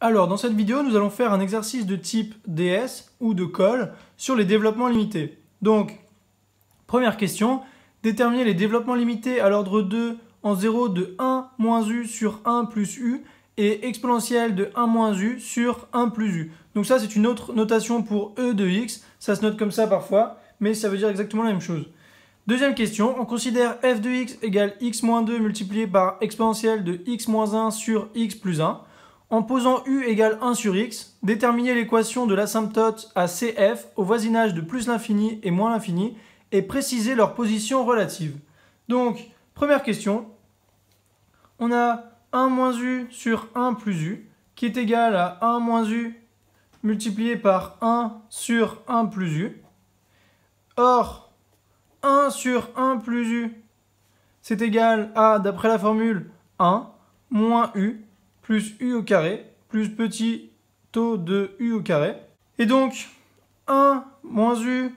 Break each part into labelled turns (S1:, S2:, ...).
S1: Alors, dans cette vidéo, nous allons faire un exercice de type DS ou de colle sur les développements limités. Donc, première question, déterminer les développements limités à l'ordre 2 en 0 de 1 moins u sur 1 plus u et exponentielle de 1 moins u sur 1 plus u. Donc ça, c'est une autre notation pour e de x. Ça se note comme ça parfois, mais ça veut dire exactement la même chose. Deuxième question, on considère f de x égale x moins 2 multiplié par exponentielle de x moins 1 sur x plus 1. En posant u égale 1 sur x, déterminer l'équation de l'asymptote à CF au voisinage de plus l'infini et moins l'infini et préciser leur position relative. Donc, première question, on a 1 moins u sur 1 plus u qui est égal à 1 moins u multiplié par 1 sur 1 plus u. Or, 1 sur 1 plus u, c'est égal à, d'après la formule, 1 moins u plus u au carré, plus petit taux de u au carré. Et donc, 1 moins u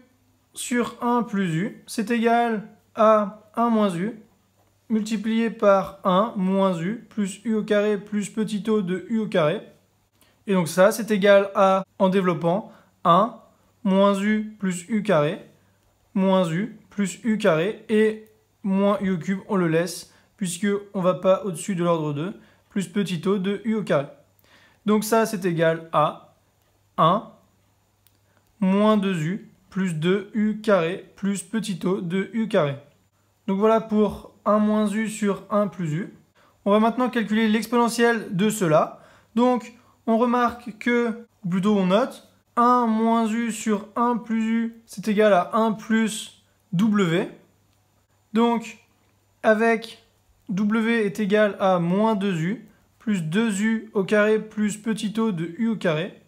S1: sur 1 plus u, c'est égal à 1 moins u, multiplié par 1 moins u, plus u au carré, plus petit taux de u au carré. Et donc ça, c'est égal à, en développant, 1 moins u plus u carré, moins u plus u carré, et moins u au cube, on le laisse, puisqu'on ne va pas au-dessus de l'ordre 2, plus petit taux de u au carré. Donc ça, c'est égal à 1 moins 2u plus 2u carré plus petit taux de u carré. Donc voilà pour 1 moins u sur 1 plus u. On va maintenant calculer l'exponentielle de cela. Donc on remarque que, ou plutôt on note, 1 moins u sur 1 plus u, c'est égal à 1 plus w. Donc avec w est égal à moins 2u, plus 2u au carré plus petit taux de u au carré.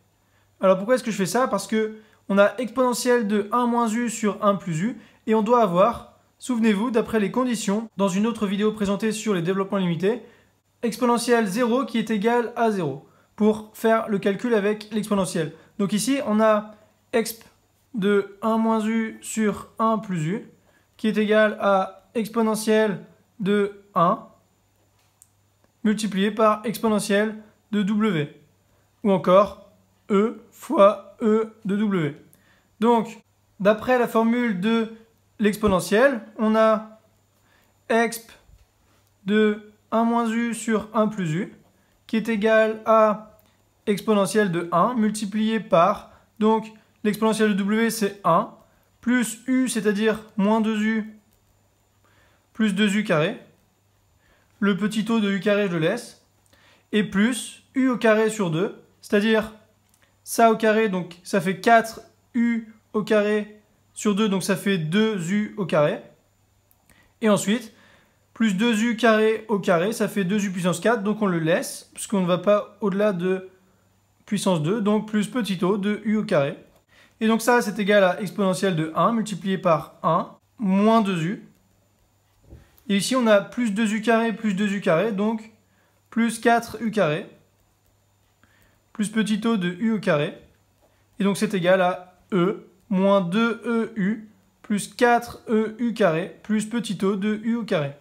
S1: Alors pourquoi est-ce que je fais ça? Parce que on a exponentielle de 1 moins u sur 1 plus u, et on doit avoir, souvenez-vous, d'après les conditions, dans une autre vidéo présentée sur les développements limités, exponentielle 0 qui est égale à 0, pour faire le calcul avec l'exponentielle. Donc ici, on a exp de 1 moins u sur 1 plus u, qui est égal à exponentielle de 1, multiplié par exponentielle de w, ou encore e fois e de w. Donc, d'après la formule de l'exponentielle, on a exp de 1 moins u sur 1 plus u, qui est égal à exponentielle de 1 multiplié par, donc l'exponentielle de w c'est 1, plus u, c'est-à-dire moins 2u, plus 2u carré, le petit taux de u carré je le laisse, et plus u au carré sur 2, c'est-à-dire ça au carré, donc ça fait 4u au carré sur 2, donc ça fait 2u au carré. Et ensuite, plus 2u carré au carré, ça fait 2u puissance 4, donc on le laisse, puisqu'on ne va pas au-delà de puissance 2, donc plus petit taux de u au carré. Et donc ça, c'est égal à exponentielle de 1 multiplié par 1 moins 2u. Et ici, on a plus 2u carré, donc plus 4u carré, plus petit taux de u au carré. Et donc, c'est égal à e moins 2eu plus 4eu carré plus petit taux de u au carré.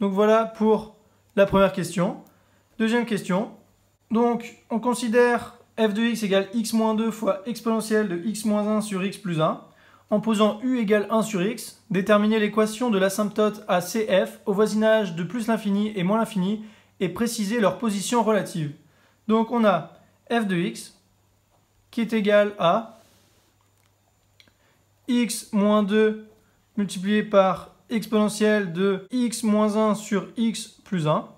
S1: Donc, voilà pour la première question. Deuxième question. Donc, on considère f de x égale x moins 2 fois exponentielle de x moins 1 sur x plus 1. En posant u égale 1 sur x, déterminer l'équation de l'asymptote à CF au voisinage de plus l'infini et moins l'infini et préciser leur position relative. Donc on a f de x qui est égal à x moins 2 multiplié par exponentielle de x moins 1 sur x plus 1.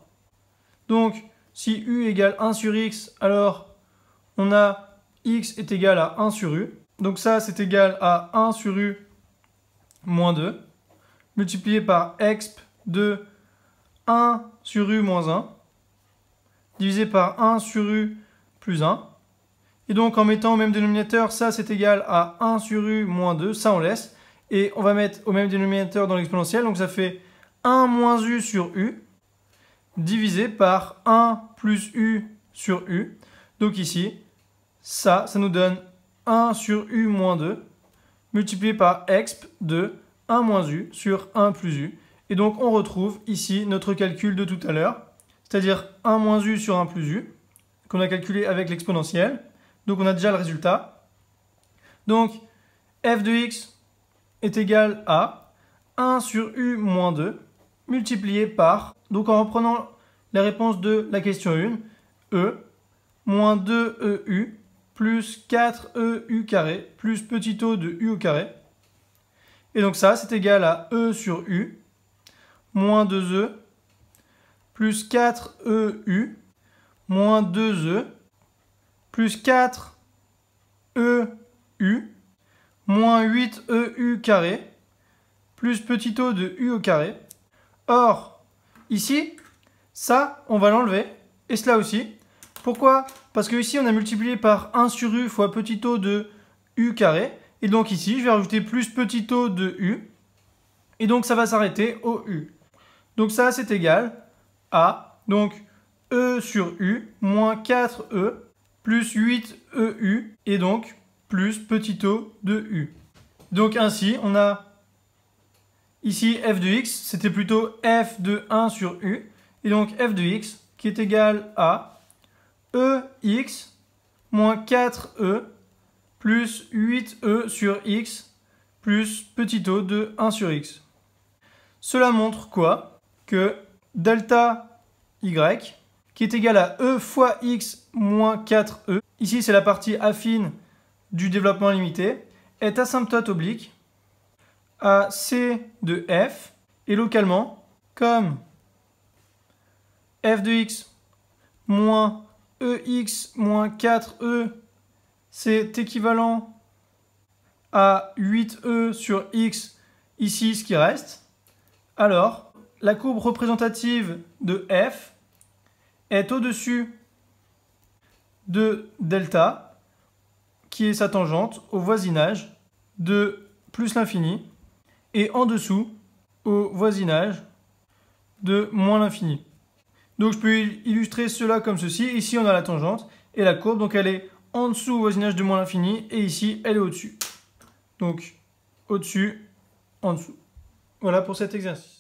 S1: Donc si u égale 1 sur x, alors on a x est égal à 1 sur u. Donc ça, c'est égal à 1 sur u moins 2, multiplié par exp de 1 sur u moins 1, divisé par 1 sur u plus 1. Et donc, en mettant au même dénominateur, ça, c'est égal à 1 sur u moins 2, ça, on laisse. Et on va mettre au même dénominateur dans l'exponentielle, donc ça fait 1 moins u sur u, divisé par 1 plus u sur u. Donc ici, ça nous donne 1 sur u moins 2, multiplié par exp de 1 moins u sur 1 plus u. Et donc, on retrouve ici notre calcul de tout à l'heure, c'est-à-dire 1 moins u sur 1 plus u, qu'on a calculé avec l'exponentielle. Donc on a déjà le résultat. Donc f de x est égal à 1 sur u moins 2 multiplié par, donc en reprenant la réponse de la question 1, e moins 2eu plus 4eu carré plus petit o de u au carré. Et donc ça, c'est égal à e sur u moins 2e plus 4eu moins 2e plus 4eu moins 8eu carré plus petit o de u au carré. Or, ici, ça, on va l'enlever, et cela aussi. Pourquoi? Parce que ici, on a multiplié par 1 sur u fois petit o de u carré. Et donc ici, je vais rajouter plus petit o de u. Et donc, ça va s'arrêter au u. Donc ça, c'est égal à donc e sur u moins 4e plus 8eu. Et donc, plus petit o de u. Donc ainsi, on a ici f de x, c'était plutôt f de 1 sur u. Et donc f de x qui est égal à ex moins 4e plus 8e sur x plus petit o de 1 sur x. Cela montre quoi? Que delta y qui est égal à e fois x moins 4e, ici c'est la partie affine du développement limité, est asymptote oblique à c de f, et localement, comme f de x moins ex moins 4e, c'est équivalent à 8e sur x, ici ce qui reste, alors la courbe représentative de f est au-dessus de delta, qui est sa tangente, au voisinage de plus l'infini, et en dessous au voisinage de moins l'infini. Donc je peux illustrer cela comme ceci. Ici on a la tangente et la courbe, donc elle est en dessous au voisinage de moins l'infini, et ici elle est au-dessus. Donc au-dessus, en dessous. Voilà pour cet exercice.